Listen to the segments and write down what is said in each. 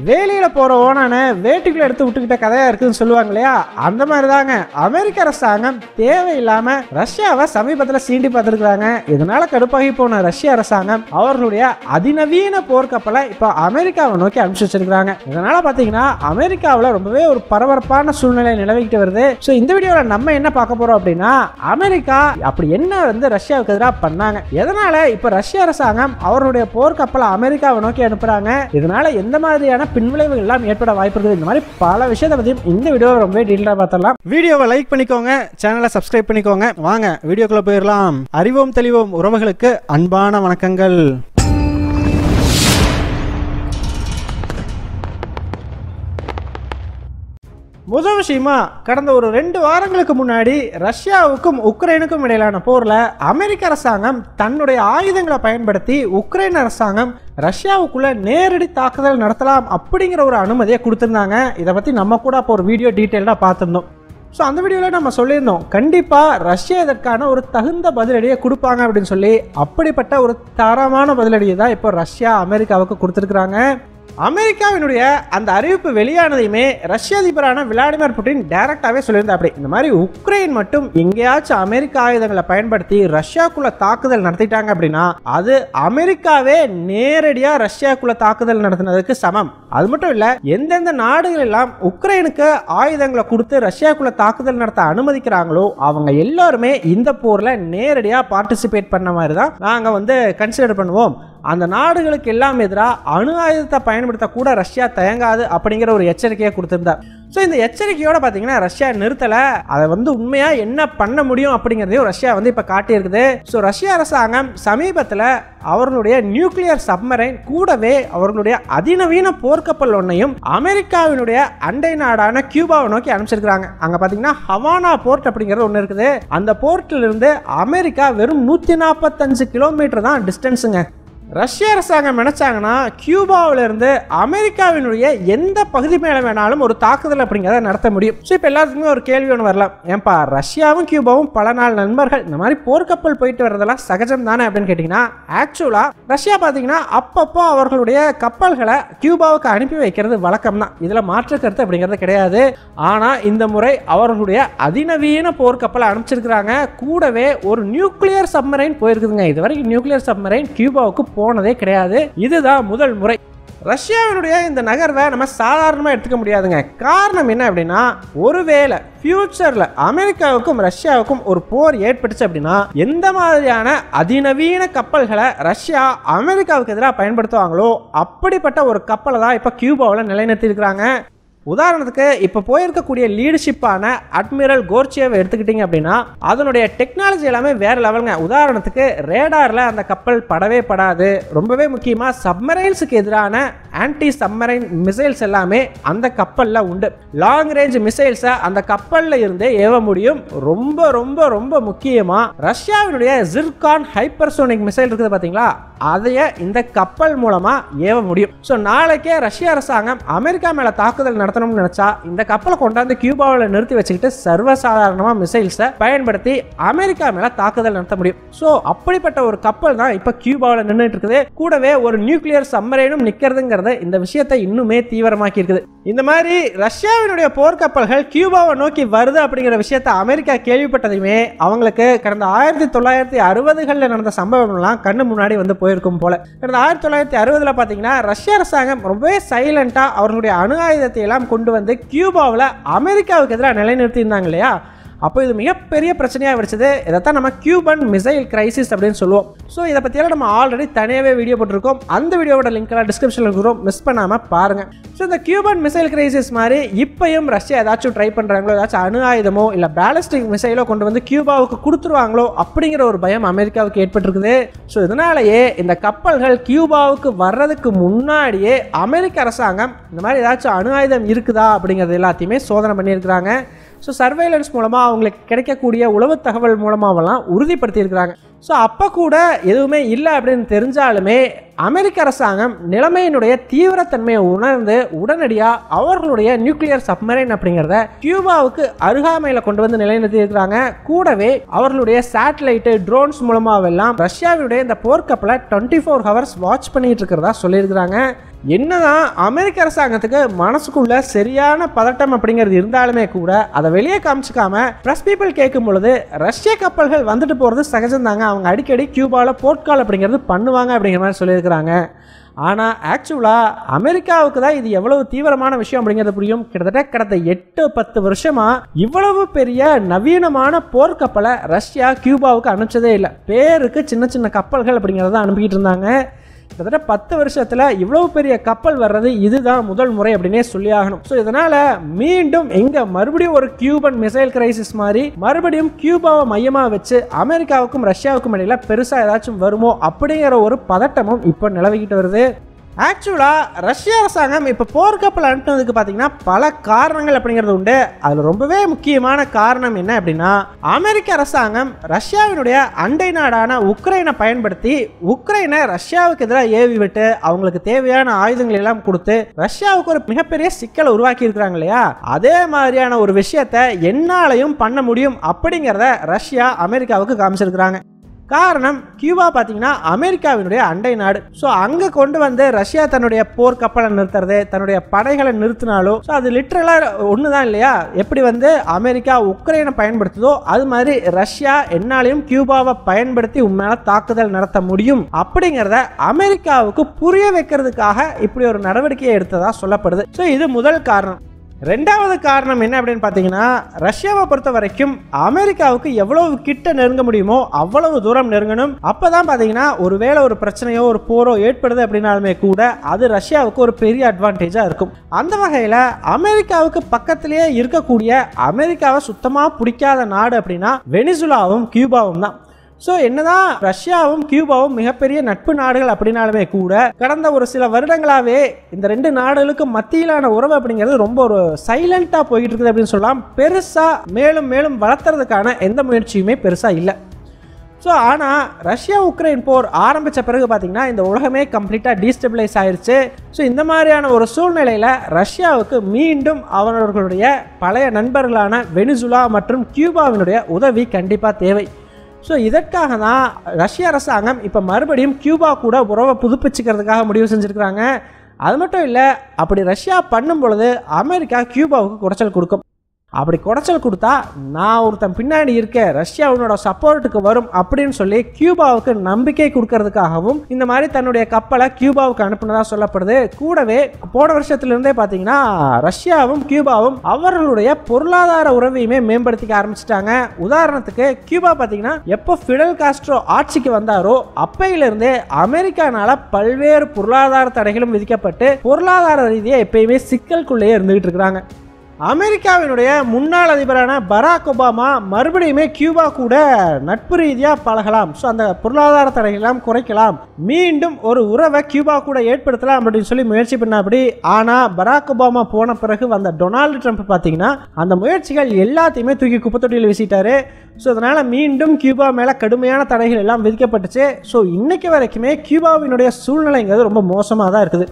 வேலையில போற ஓனான வேட்டுக்குள்ள எடுத்து விட்டுக்கிட்ட கதையா இருக்குன்னு சொல்லுவாங்க இல்லையா, அந்த மாதிரி தாங்க அமெரிக்க அரசாங்கம் தேவையில்லாம ரஷ்யாவை சமீபத்தில் சீண்டி பார்த்துருக்காங்க. இதனால கடுப்பாகி போன ரஷ்ய அரசாங்கம் அவர்களுடைய அதிநவீன போர்க்கப்பலை இப்ப அமெரிக்காவை நோக்கி அனுப்பிச்சு வச்சிருக்காங்க. இதனால பாத்தீங்கன்னா அமெரிக்காவில் ரொம்பவே ஒரு பரபரப்பான சூழ்நிலை நிலவிக்கிட்டு வருது. ஸோ இந்த வீடியோல நம்ம என்ன பார்க்க போறோம் அப்படின்னா, அமெரிக்கா அப்படி என்ன வந்து ரஷ்யாவுக்கு எதிராக பண்ணாங்க, எதனால இப்ப ரஷ்ய அரசாங்கம் அவருடைய போர்க்கப்பலை அமெரிக்காவை நோக்கி அனுப்புறாங்க, இதனால எந்த மாதிரியான பின்விளைவுகள் எல்லாம் ஏற்பட வாய்ப்பு இருக்குது, இந்த மாதிரி பல விஷயத்தை பத்தியும் இந்த வீடியோவை ரொம்ப டீட்டெயிலா பார்த்தலாம். வீடியோவை லைக் பண்ணிக்கோங்க, சேனலை சப்ஸ்கிரைப் பண்ணிக்கோங்க. வாங்க வீடியோக்குள்ள போயிடலாம். அறிவோம் தெளிவோம் உறவுகளுக்கு அன்பான வணக்கங்கள். முதல் விஷயமா, கடந்த ஒரு 2 வாரங்களுக்கு முன்னாடி ரஷ்யாவுக்கும் உக்ரைனுக்கும் இடையிலான போர்ல அமெரிக்க அரசாங்கம் தன்னுடைய ஆயுதங்களை பயன்படுத்தி உக்ரைன் அரசாங்கம் ரஷ்யாவுக்குள்ள நேரடி தாக்குதல் நடத்தலாம் அப்படிங்கிற ஒரு அனுமதியை கொடுத்திருந்தாங்க. இதை பத்தி நம்ம கூட இப்போ ஒரு வீடியோ டீட்டெயில்டா பார்த்திருந்தோம். ஸோ அந்த வீடியோவில் நம்ம சொல்லியிருந்தோம், கண்டிப்பாக ரஷ்யா இதற்கான ஒரு தகுந்த பதிலடியை கொடுப்பாங்க அப்படின்னு சொல்லி. அப்படிப்பட்ட ஒரு தரமான பதிலடியை தான் இப்போ ரஷ்யா அமெரிக்காவுக்கு கொடுத்துருக்குறாங்க. அமெரிக்காவினுடைய அந்த அறிவிப்பு வெளியானதையுமே ரஷ்ய அதிபரான விளாடிமிர் புட்டின் டைரக்டாவே சொல்லியிருந்தாப்படி, இந்த மாதிரி உக்ரைன் மட்டும் எங்கேயாச்சும் அமெரிக்க ஆயுதங்களை பயன்படுத்தி ரஷ்யாக்குள்ள தாக்குதல் நடத்திட்டாங்க அப்படின்னா அது அமெரிக்காவே நேரடியா ரஷ்யாக்குள்ள தாக்குதல் நடத்தினதுக்கு சமம். அது மட்டும் இல்ல, எந்தெந்த நாடுகள் எல்லாம் உக்ரைனுக்கு ஆயுதங்களை கொடுத்து ரஷ்யாக்குள்ள தாக்குதல் நடத்த அனுமதிக்கிறாங்களோ அவங்க எல்லாருமே இந்த போர்ல நேரடியா பார்ட்டிசிபேட் பண்ண மாதிரி தான் நாங்க வந்து கன்சிடர் பண்ணுவோம். அந்த நாடுகளுக்கு எல்லாம் எதிராக அணு ஆயுதத்தை பயன்படுத்த கூட ரஷ்யா தயங்காது அப்படிங்கிற ஒரு எச்சரிக்கையை கொடுத்திருந்தார். ஸோ இந்த எச்சரிக்கையோட பார்த்தீங்கன்னா ரஷ்யா நிறுத்தலை. அதை வந்து உண்மையாக என்ன பண்ண முடியும் அப்படிங்கிறதையும் ரஷ்யா வந்து இப்போ காட்டியிருக்குது. ஸோ ரஷ்ய அரசாங்கம் சமீபத்தில் அவர்களுடைய நியூக்ளியர் சப்மரைன் கூடவே அவர்களுடைய அதிநவீன போர்க்கப்பல் ஒன்றையும் அமெரிக்காவினுடைய அண்டை நாடான கியூபாவை நோக்கி அனுப்பிச்சிருக்கிறாங்க. அங்கே பார்த்தீங்கன்னா ஹவானா போர்ட் அப்படிங்கிறது ஒன்று இருக்குது. அந்த போர்ட்டிலிருந்து அமெரிக்கா வெறும் 145 கிலோமீட்டர் தான் டிஸ்டன்ஸுங்க. ரஷ்ய அரசாங்கம் நினைச்சாங்கன்னா கியூபாவிலிருந்து அமெரிக்காவினுடைய எந்த பகுதி மேலே வேணாலும் ஒரு தாக்குதல் அப்படிங்கிறத நடத்த முடியும். ஸோ இப்போ எல்லாத்துக்குமே ஒரு கேள்வி ஒன்று வரலாம், ஏன்பா ரஷ்யாவும் கியூபாவும் பல நாள் நண்பர்கள், இந்த மாதிரி போர்க்கப்பல் போயிட்டு வரதெல்லாம் சகஜம் தானே அப்படின்னு கேட்டிங்கன்னா, ஆக்சுவலாக ரஷ்யா பார்த்தீங்கன்னா அப்பப்போ அவர்களுடைய கப்பல்களை கியூபாவுக்கு அனுப்பி வைக்கிறது வழக்கம் தான். இதில் மாற்று கருத்து அப்படிங்கிறது கிடையாது. ஆனால் இந்த முறை அவர்களுடைய அதிநவீன போர்க்கப்பலை அனுப்பிச்சிருக்கிறாங்க. கூடவே ஒரு நியூக்ளியர் சப்மரைன் போயிருக்குதுங்க. இதுவரைக்கும் நியூக்ளியர் சப்மரைன் கியூபாவுக்கு போனதே கிடையாது. இதுதான் முதல் முறை. ரஷ்யாவினுடைய இந்த நகர்வை நம்ம சாதாரணமாக எடுத்துக்க முடியாதுங்க. காரணம் என்ன அப்படின்னா, ஒருவேளை ஃபியூச்சரில் அமெரிக்காவுக்கும் ரஷ்யாவுக்கும் ஒரு போர் ஏற்பட்டுச்சு அப்படின்னா எந்த மாதிரியான அதிநவீன கப்பல்களை ரஷ்யா அமெரிக்காவுக்கு எதிராக பயன்படுத்துவாங்களோ அப்படிப்பட்ட ஒரு கப்பலை தான் இப்போ கியூபாவில் நிலைநிறுத்தியிருக்கிறாங்க. உதாரணத்துக்கு இப்போ போயிருக்கக்கூடிய லீடர்ஷிப்பான அட்மிரல் கோர்ச்சியவை எடுத்துக்கிட்டீங்க அப்படின்னா அதனுடைய டெக்னாலஜி எல்லாமே வேற லெவலுங்க. உதாரணத்துக்கு ரேடாரில் அந்த கப்பல் படவே படாது. ரொம்பவே முக்கியமாக சப்மரைன்ஸுக்கு எதிரான ஆன்டி சப்மரைன் மிசைல்ஸ் எல்லாமே அந்த கப்பலில் உண்டு. லாங் ரேஞ்ச் மிசைல்ஸை அந்த கப்பலில் இருந்தே ஏவ முடியும். ரொம்ப ரொம்ப ரொம்ப முக்கியமாக ரஷ்யாவினுடைய ஜிர்கான் ஹைப்பர்சோனிக் மிசைல் இருக்குது பார்த்தீங்களா, அதைய இந்த கப்பல் மூலமாக ஏவ முடியும். ஸோ நாளைக்கே ரஷ்ய அரசாங்கம் அமெரிக்கா மேலே தாக்குதல் நடத்தணும்னு நினைச்சா இந்த கப்பலை கொண்டாந்து கியூபாவில் நிறுத்தி வச்சுக்கிட்டு சர்வசாதாரணமாக மிசைல்ஸை பயன்படுத்தி அமெரிக்கா மேலே தாக்குதல் நடத்த முடியும். ஸோ அப்படிப்பட்ட ஒரு கப்பல் தான் இப்போ கியூபாவில் நின்றுட்டு இருக்குது. கூடவே ஒரு நியூக்ளியர் சப்மரைனும் நிற்கிறதுங்கிறது இந்த விஷயத்தை இன்னுமே தீவிரமாக்கி இருக்குது. இந்த மாதிரி ரஷ்யாவினுடைய போர்க்கப்பல்கள் கியூபாவை நோக்கி வருது அப்படிங்கிற விஷயத்தை அமெரிக்கா கேள்விப்பட்டதையுமே அவங்களுக்கு கடந்த 1960களில் நடந்த சம்பவம்லாம் கண்ணு முன்னாடி வந்து போயிருக்கும் போல. கடந்த 1960ல் பார்த்தீங்கன்னா ரஷ்ய அரசாங்கம் ரொம்பவே சைலண்டா அவர்களுடைய அணு ஆயுதத்தை எல்லாம் கொண்டு வந்து கியூபாவில் அமெரிக்காவுக்கு எதிராக நிலைநிறுத்தி இருந்தாங்க இல்லையா. அப்போ இது மிகப்பெரிய பிரச்சனையாக வச்சது. இதைத்தான் நம்ம கியூபன் மிசைல் கிரைசிஸ் அப்படின்னு சொல்லுவோம். ஸோ இதை பற்றியெல்லாம் நம்ம ஆல்ரெடி தனியாகவே வீடியோ போட்டிருக்கோம். அந்த வீடியோவோட லிங்க்லாம் டிஸ்கிரிப்ஷனில் இருக்கிறோம், மிஸ் பண்ணாமல் பாருங்கள். ஸோ இந்த கியூபன் மிசைல் கிரைசிஸ் மாதிரி இப்பயும் ரஷ்யா ஏதாச்சும் ட்ரை பண்ணுறாங்களோ, ஏதாச்சும் அணு ஆயுதமோ இல்லை பேலிஸ்டிக் மிசைலோ கொண்டு வந்து கியூபாவுக்கு கொடுத்துருவாங்களோ அப்படிங்கிற ஒரு பயம் அமெரிக்காவுக்கு ஏற்பட்டிருக்குது. ஸோ இதனாலேயே இந்த கப்பல்கள் கியூபாவுக்கு வர்றதுக்கு முன்னாடியே அமெரிக்க அரசாங்கம் இந்த மாதிரி ஏதாச்சும் அணு ஆயுதம் இருக்குதா அப்படிங்கிறது எல்லாத்தையுமே சோதனை பண்ணியிருக்கிறாங்க. ஸோ சர்வேலன்ஸ் மூலமாக அவங்களுக்கு கிடைக்கக்கூடிய உளவு தகவல் மூலமாகலாம் உறுதிப்படுத்தியிருக்கிறாங்க. ஸோ அப்போ கூட எதுவுமே இல்லை அப்படின்னு தெரிஞ்சாலுமே அமெரிக்க அரசாங்கம் நிலைமையினுடைய தீவிரத்தன்மையை உணர்ந்து உடனடியாக அவர்களுடைய நியூக்ளியர் சப்மரைன் அப்படிங்கிறத கியூபாவுக்கு அருகாமையில் கொண்டு வந்து நிலைநிறுத்தி இருக்கிறாங்க. கூடவே அவர்களுடைய சேட்டலைட்டு ட்ரோன்ஸ் மூலமாவெல்லாம் ரஷ்யாவுடைய இந்த போர்க்கப்பலை 24 ஹவர்ஸ் வாட்ச் பண்ணிட்டு இருக்கிறதா சொல்லியிருக்கிறாங்க. என்னதான் அமெரிக்க அரசாங்கத்துக்கு மனசுக்குள்ள சரியான பதட்டம் அப்படிங்கிறது இருந்தாலுமே கூட அதை வெளியே காமிச்சிக்காம பிரஸ் பீப்புள் கேட்கும் பொழுது ரஷ்ய கப்பல்கள் வந்துட்டு போகிறது சகஜம்தாங்க, அவங்க அடிக்கடி கியூபாவில் போர்ட்கால் அப்படிங்கிறது பண்ணுவாங்க அப்படிங்கிற மாதிரி சொல்லியிருக்கிறாங்க. ஆனால் ஆக்சுவலாக அமெரிக்காவுக்கு தான் இது எவ்வளவு தீவிரமான விஷயம் அப்படிங்கிறது புரியும். கிட்டத்தட்ட கடந்த 8-10 வருஷமாக இவ்வளவு பெரிய நவீனமான போர்க்கப்பலை ரஷ்யா கியூபாவுக்கு அனுப்பிச்சதே இல்லை. பேருக்கு சின்ன சின்ன கப்பல்கள் அப்படிங்கிறத அனுப்பிக்கிட்டு இருந்தாங்க. கிட்டத்தட்ட 10 வருஷத்துல இவ்வளவு பெரிய கப்பல் வர்றது இதுதான் முதல் முறை அப்படின்னே சொல்லி ஆகணும். ஸோ இதனால மீண்டும் மறுபடியும் ஒரு கியூபன் மிசைல் கிரைசிஸ் மாதிரி மறுபடியும் கியூபாவை மையமா வச்சு அமெரிக்காவுக்கும் ரஷ்யாவுக்கும் இடையில பெருசா ஏதாச்சும் வருமோ அப்படிங்கிற ஒரு பதட்டமும் இப்போ நிலவிக்கிட்டு வருது. ஆக்சுவலாக ரஷ்ய அரசாங்கம் இப்போ போர்க்கப்பல் அனுப்பினதுக்கு பார்த்தீங்கன்னா பல காரணங்கள் அப்படிங்கிறது உண்டு. அதில் ரொம்பவே முக்கியமான காரணம் என்ன அப்படின்னா, அமெரிக்க அரசாங்கம் ரஷ்யாவினுடைய அண்டை நாடான உக்ரைனை பயன்படுத்தி உக்ரைனை ரஷ்யாவுக்கு எதிராக ஏவி விட்டு அவங்களுக்கு தேவையான ஆயுதங்கள் எல்லாம் கொடுத்து ரஷ்யாவுக்கு ஒரு மிகப்பெரிய சிக்கலை உருவாக்கி இருக்கிறாங்க இல்லையா, அதே மாதிரியான ஒரு விஷயத்தை என்னாலையும் பண்ண முடியும் அப்படிங்கிறத ரஷ்யா அமெரிக்காவுக்கு காமிச்சிருக்கிறாங்க. காரணம், கியூபா பார்த்தீங்கன்னா அமெரிக்காவினுடைய அண்டை நாடு. ஸோ அங்கே கொண்டு வந்து ரஷ்யா தன்னுடைய போர்க்கப்பலை நிறுத்துறது, தன்னுடைய படைகளை நிறுத்தினாலோ ஸோ அது லிட்ரலாக ஒன்று தான் இல்லையா. எப்படி அமெரிக்கா உக்ரைனை பயன்படுத்துதோ அது மாதிரி ரஷ்யா என்னாலையும் கியூபாவை பயன்படுத்தி உண்மையான தாக்குதல் நடத்த முடியும் அப்படிங்கிறத அமெரிக்காவுக்கு புரிய வைக்கிறதுக்காக இப்படி ஒரு நடவடிக்கையை எடுத்ததா சொல்லப்படுது. ஸோ இது முதல் காரணம். ரெண்டாவது காரணம் என்ன அப்படின்னு பார்த்தீங்கன்னா, ரஷ்யாவை பொறுத்த வரைக்கும் அமெரிக்காவுக்கு எவ்வளவு கிட்ட நெருங்க முடியுமோ அவ்வளவு தூரம் நெருங்கணும். அப்பதான் பார்த்தீங்கன்னா ஒருவேளை ஒரு பிரச்சனையோ ஒரு போரோ ஏற்படுது அப்படின்னாலுமே கூட அது ரஷ்யாவுக்கு ஒரு பெரிய அட்வான்டேஜாக இருக்கும். அந்த வகையில் அமெரிக்காவுக்கு பக்கத்திலேயே இருக்கக்கூடிய அமெரிக்காவை சுத்தமாக பிடிக்காத நாடு அப்படின்னா வெனிசுலாவும் கியூபாவும் தான். ஸோ என்னதான் ரஷ்யாவும் கியூபாவும் மிகப்பெரிய நட்பு நாடுகள் அப்படின்னாலுமே கூட கடந்த ஒரு சில வருடங்களாகவே இந்த ரெண்டு நாடுகளுக்கும் மத்தியிலான உறவு அப்படிங்கிறது ரொம்ப ஒரு சைலண்டாக போயிட்டு இருக்குது அப்படின்னு சொல்லலாம். பெருசாக மேலும் மேலும் வளர்த்துறதுக்கான எந்த முயற்சியுமே பெருசாக இல்லை. ஸோ ஆனால் ரஷ்யா உக்ரைன் போர் ஆரம்பித்த பிறகு பார்த்தீங்கன்னா இந்த உலகமே கம்ப்ளீட்டாக டீஸ்டபிளைஸ் ஆயிடுச்சு. ஸோ இந்த மாதிரியான ஒரு சூழ்நிலையில் ரஷ்யாவுக்கு மீண்டும் அவர்களுடைய பழைய நண்பர்களான வெனிசுலா மற்றும் கியூபாவினுடைய உதவி கண்டிப்பாக தேவை. ஸோ இதற்காக தான் ரஷ்ய அரசாங்கம் இப்போ மறுபடியும் கியூபா கூட உறவை புதுப்பிச்சுக்கிறதுக்காக முடிவு செஞ்சுருக்கிறாங்க. அது மட்டும் இல்லை, அப்படி ரஷ்யா பண்ணும் பொழுது அமெரிக்கா கியூபாவுக்கு குடைச்சல் கொடுக்கும். அப்படி குடைச்சல் கொடுத்தா நான் ஒருத்தன் பின்னாடி இருக்கேன், ரஷ்யாவோட சப்போர்ட்டுக்கு வரும் அப்படின்னு சொல்லி கியூபாவுக்கு நம்பிக்கை கொடுக்கறதுக்காகவும் இந்த மாதிரி தன்னுடைய கப்பலை கியூபாவுக்கு அனுப்புனதா சொல்லப்படுது. கூடவே போன வருஷத்துலேருந்தே பார்த்தீங்கன்னா ரஷ்யாவும் கியூபாவும் அவர்களுடைய பொருளாதார உறவையுமே மேம்படுத்திக்க ஆரம்பிச்சிட்டாங்க. உதாரணத்துக்கு கியூபா பார்த்தீங்கன்னா எப்போ ஃபிடல் காஸ்ட்ரோ ஆட்சிக்கு வந்தாரோ அப்பையிலிருந்தே அமெரிக்கானால பல்வேறு பொருளாதார தடைகளும் விதிக்கப்பட்டு பொருளாதார ரீதியாக எப்பயுமே சிக்கலுக்குள்ளேயே இருந்துகிட்டு இருக்கிறாங்க. அமெரிக்காவினுடைய முன்னாள் அதிபரான பராக் ஒபாமா மறுபடியுமே கியூபா கூட நட்பு ரீதியாக பழகலாம், ஸோ அந்த பொருளாதார தடைகளெல்லாம் குறைக்கலாம், மீண்டும் ஒரு உறவை கியூபா கூட ஏற்படுத்தலாம் அப்படின்னு சொல்லி முயற்சி பண்ணாப்படி. ஆனால் பராக் ஒபாமா போன பிறகு வந்த டொனால்டு ட்ரம்ப் பார்த்தீங்கன்னா அந்த முயற்சிகள் எல்லாத்தையுமே தூக்கி குப்பத்தொட்டியில் வீசிட்டாரு. ஸோ அதனால் மீண்டும் கியூபா மேலே கடுமையான தடைகள் எல்லாம் விதிக்கப்பட்டுச்சு. ஸோ இன்னைக்கு வரைக்குமே கியூபாவினுடைய சூழ்நிலைங்கிறது ரொம்ப மோசமாக தான் இருக்குது.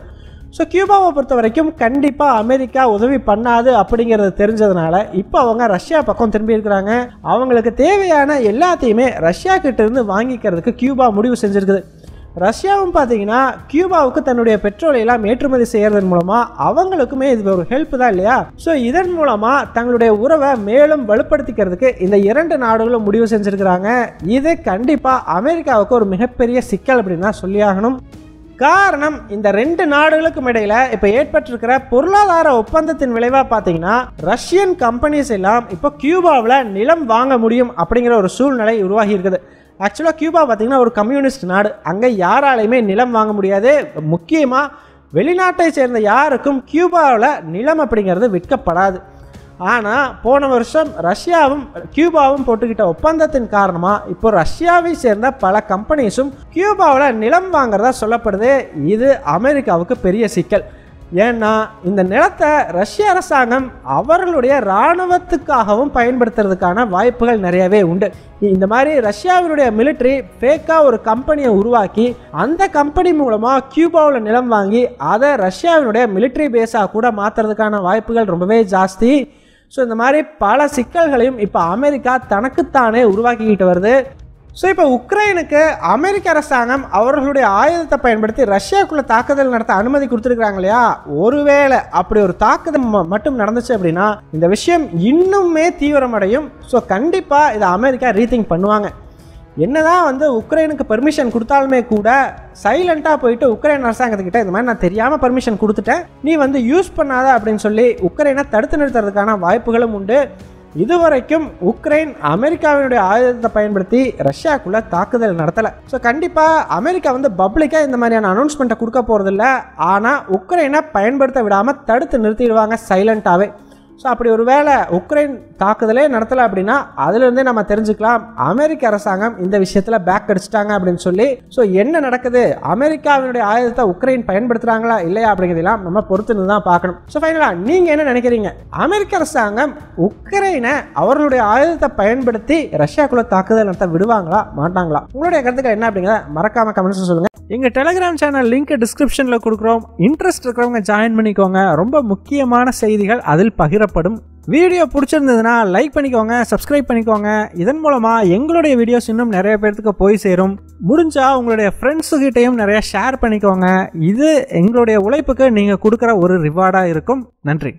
ஸோ கியூபாவை பொறுத்த வரைக்கும் கண்டிப்பாக அமெரிக்கா உதவி பண்ணாது அப்படிங்கிறது தெரிஞ்சதுனால இப்போ அவங்க ரஷ்யா பக்கம் திரும்பி இருக்கிறாங்க. அவங்களுக்கு தேவையான எல்லாத்தையுமே ரஷ்யா கிட்ட இருந்து வாங்கிக்கிறதுக்கு கியூபா முடிவு செஞ்சுருக்குது. ரஷ்யாவும் பார்த்தீங்கன்னா கியூபாவுக்கு தன்னுடைய பெட்ரோலை எல்லாம் ஏற்றுமதி செய்யறதன் மூலமாக அவங்களுக்குமே இது ஒரு ஹெல்ப் தான் இல்லையா. ஸோ இதன் மூலமாக தங்களுடைய உறவை மேலும் வலுப்படுத்திக்கிறதுக்கு இந்த இரண்டு நாடுகளும் முடிவு செஞ்சுருக்கிறாங்க. இது கண்டிப்பாக அமெரிக்காவுக்கு ஒரு மிகப்பெரிய சிக்கல் அப்படின்னு தான் சொல்லி ஆகணும். காரணம், இந்த ரெண்டு நாடுகளுக்கும் இடையில இப்ப ஏற்பட்டிருக்கிற பொருளாதார ஒப்பந்தத்தின் விளைவா பாத்தீங்கன்னா ரஷ்யன் கம்பெனிஸ் எல்லாம் இப்போ கியூபாவில் நிலம் வாங்க முடியும் அப்படிங்கிற ஒரு சூழ்நிலை உருவாகி இருக்குது. ஆக்சுவலாக கியூபா பார்த்தீங்கன்னா ஒரு கம்யூனிஸ்ட் நாடு, அங்கே யாராலையுமே நிலம் வாங்க முடியாது. முக்கியமாக வெளிநாட்டை சேர்ந்த யாருக்கும் கியூபாவில் நிலம் அப்படிங்கிறது விற்கப்படாது. ஆனால் போன வருஷம் ரஷ்யாவும் கியூபாவும் போட்டுக்கிட்ட ஒப்பந்தத்தின் காரணமாக இப்போ ரஷ்யாவை சேர்ந்த பல கம்பெனிஸும் கியூபாவில் நிலம் வாங்குறதா சொல்லப்படுது. இது அமெரிக்காவுக்கு பெரிய சிக்கல். ஏன்னா இந்த நிலத்தை ரஷ்ய அரசாங்கம் அவர்களுடைய இராணுவத்துக்காகவும் பயன்படுத்துறதுக்கான வாய்ப்புகள் நிறையவே உண்டு. இந்த மாதிரி ரஷ்யாவினுடைய மிலிட்ரி ஃபேக்காக ஒரு கம்பெனியை உருவாக்கி அந்த கம்பெனி மூலமாக கியூபாவில் நிலம் வாங்கி அதை ரஷ்யாவினுடைய மிலிட்ரி பேஸாக கூட மாற்றுறதுக்கான வாய்ப்புகள் ரொம்பவே ஜாஸ்தி. ஸோ இந்த மாதிரி பல சிக்கல்களையும் இப்போ அமெரிக்கா தனக்குத்தானே உருவாக்கிக்கிட்டு வருது. ஸோ இப்போ உக்ரைனுக்கு அமெரிக்க அரசாங்கம் அவர்களுடைய ஆயுதத்தை பயன்படுத்தி ரஷ்யாவுக்குள்ளே தாக்குதல் நடத்த அனுமதி கொடுத்துருக்காங்க இல்லையா, ஒருவேளை அப்படி ஒரு தாக்குதல் மட்டும் நடந்துச்சு அப்படின்னா இந்த விஷயம் இன்னுமே தீவிரமடையும். ஸோ கண்டிப்பாக இதை அமெரிக்கா ரீதிங்க் பண்ணுவாங்க. என்னதான் உக்ரைனுக்கு பெர்மிஷன் கொடுத்தாலுமே கூட சைலண்டாக போயிட்டு உக்ரைன் அரசாங்கத்துக்கிட்ட இந்த மாதிரி நான் தெரியாமல் பெர்மிஷன் கொடுத்துட்டேன், நீ யூஸ் பண்ணாத அப்படின்னு சொல்லி உக்ரைனை தடுத்து நிறுத்துறதுக்கான வாய்ப்புகளும் உண்டு. இதுவரைக்கும் உக்ரைன் அமெரிக்காவினுடைய ஆயுதத்தை பயன்படுத்தி ரஷ்யாக்குள்ள தாக்குதல் நடத்தலை. ஸோ கண்டிப்பாக அமெரிக்கா பப்ளிக்காக இந்த மாதிரியான அனௌன்ஸ்மெண்ட்டை கொடுக்க போகிறதில்ல. ஆனால் உக்ரைனை பயன்படுத்த விடாமல் தடுத்து நிறுத்திடுவாங்க சைலண்டாகவே. ஸோ அப்படி ஒரு வேளை உக்ரைன் தாக்குதலே நடத்தலை அப்படின்னா அதுலேருந்தே நம்ம தெரிஞ்சுக்கலாம் அமெரிக்க அரசாங்கம் இந்த விஷயத்தில் பேக் அடிச்சிட்டாங்க அப்படின்னு சொல்லி. ஸோ என்ன நடக்குது, அமெரிக்காவினுடைய ஆயுதத்தை உக்ரைன் பயன்படுத்துகிறாங்களா இல்லையா அப்படிங்கிறதெல்லாம் நம்ம பொறுத்து தான் பார்க்கணும். ஸோ ஃபைனலாக நீங்கள் என்ன நினைக்கிறீங்க, அமெரிக்க அரசாங்கம் உக்ரைனை அவர்களுடைய ஆயுதத்தை பயன்படுத்தி ரஷ்யாக்குள்ளே தாக்குதல் நடத்த விடுவாங்களா மாட்டாங்களா? உங்களுடைய கருத்துக்கள் என்ன அப்படிங்கிறத மறக்காம கமெண்ட்ஸ் சொல்லுங்கள். எங்கள் டெலிகிராம் சேனல் லிங்க் டிஸ்கிரிப்ஷனில் கொடுக்குறோம். இன்ட்ரெஸ்ட் இருக்கிறவங்க ஜாயின் பண்ணிக்கோங்க. ரொம்ப முக்கியமான செய்திகள் அதில் பகிரப்படும். வீடியோ பிடிச்சிருந்ததுன்னா லைக் பண்ணிக்கோங்க, சப்ஸ்கிரைப் பண்ணிக்கோங்க. இதன் மூலமாக எங்களுடைய வீடியோஸ் இன்னும் நிறைய பேர்த்துக்கு போய் சேரும். முடிஞ்சால் உங்களுடைய ஃப்ரெண்ட்ஸுக்கிட்டையும் நிறைய ஷேர் பண்ணிக்கோங்க. இது எங்களுடைய உழைப்புக்கு நீங்கள் கொடுக்குற ஒரு ரிவார்டாக இருக்கும். நன்றி.